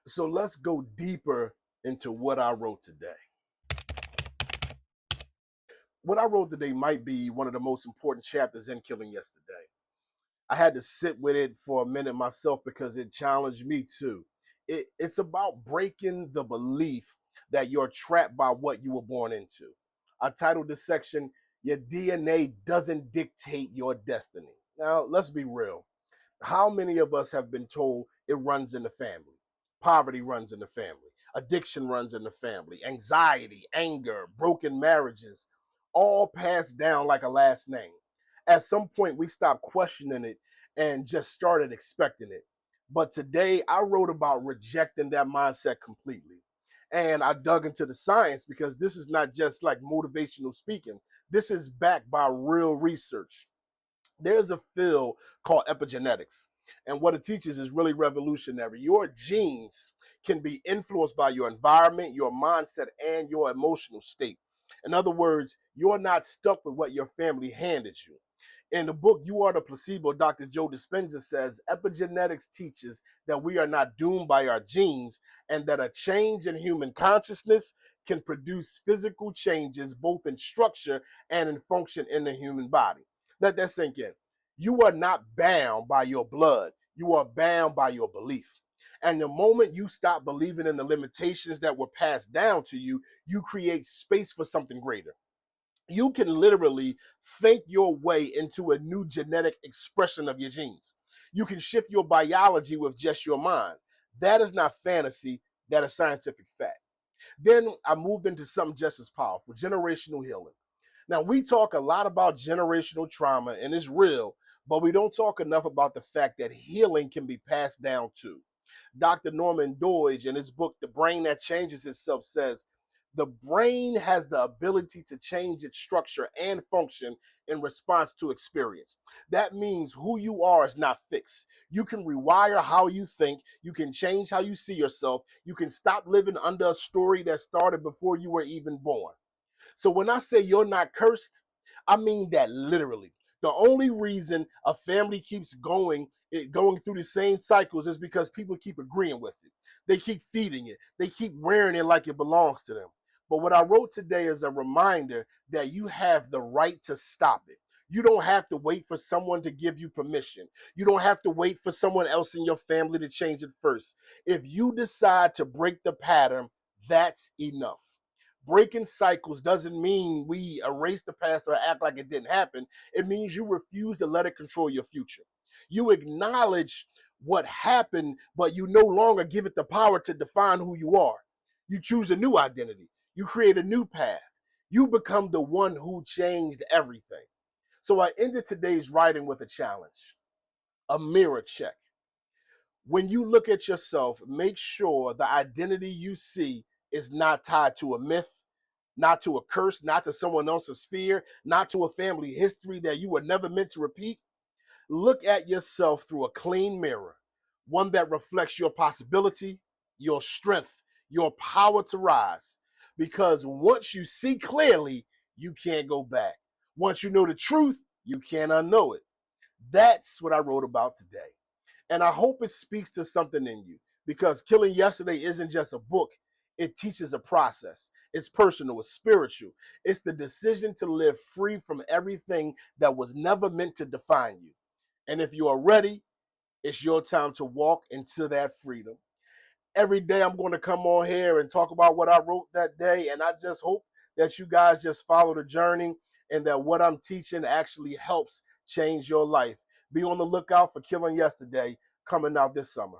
So let's go deeper into what I wrote today. What I wrote today might be one of the most important chapters in Killing Yesterday. I had to sit with it for a minute myself because it challenged me too. It's about breaking the belief that you're trapped by what you were born into. I titled this section, Your DNA Doesn't Dictate Your Destiny. Now, let's be real. How many of us have been told it runs in the family? Poverty runs in the family. Addiction runs in the family. Anxiety, anger, broken marriages, all passed down like a last name. At some point, we stopped questioning it and just started expecting it. But today, I wrote about rejecting that mindset completely. And I dug into the science because this is not just like motivational speaking. This is backed by real research. There's a field called epigenetics. And what it teaches is really revolutionary. Your genes can be influenced by your environment, your mindset, and your emotional state. In other words, you're not stuck with what your family handed you. In the book, You Are the Placebo, Dr. Joe Dispenza says epigenetics teaches that we are not doomed by our genes and that a change in human consciousness can produce physical changes both in structure and in function in the human body. Let that sink in. You are not bound by your blood, you are bound by your belief. And the moment you stop believing in the limitations that were passed down to you, you create space for something greater. You can literally think your way into a new genetic expression of your genes. You can shift your biology with just your mind. That is not fantasy, that is scientific fact. Then I moved into something just as powerful, generational healing. Now, we talk a lot about generational trauma, and it's real, but we don't talk enough about the fact that healing can be passed down too. Dr. Norman Doidge, in his book, The Brain That Changes Itself, says the brain has the ability to change its structure and function in response to experience. That means who you are is not fixed. You can rewire how you think, you can change how you see yourself, you can stop living under a story that started before you were even born. So when I say you're not cursed, I mean that literally. The only reason a family keeps going through the same cycles is because people keep agreeing with it. They keep feeding it. They keep wearing it like it belongs to them. But what I wrote today is a reminder that you have the right to stop it. You don't have to wait for someone to give you permission. You don't have to wait for someone else in your family to change it first. If you decide to break the pattern, that's enough. Breaking cycles doesn't mean we erase the past or act like it didn't happen. It means you refuse to let it control your future. You acknowledge what happened, but you no longer give it the power to define who you are. You choose a new identity. You create a new path. You become the one who changed everything. So I ended today's writing with a challenge, a mirror check. When you look at yourself, make sure the identity you see is not tied to a myth, not to a curse, not to someone else's fear, not to a family history that you were never meant to repeat. Look at yourself through a clean mirror, one that reflects your possibility, your strength, your power to rise. Because once you see clearly, you can't go back. Once you know the truth, you can't unknow it. That's what I wrote about today. And I hope it speaks to something in you because Killing Yesterday isn't just a book, it teaches a process. It's personal, it's spiritual. It's the decision to live free from everything that was never meant to define you. And if you are ready, it's your time to walk into that freedom. Every day I'm going to come on here and talk about what I wrote that day. And I just hope that you guys just follow the journey and that what I'm teaching actually helps change your life. Be on the lookout for Killing Yesterday coming out this summer.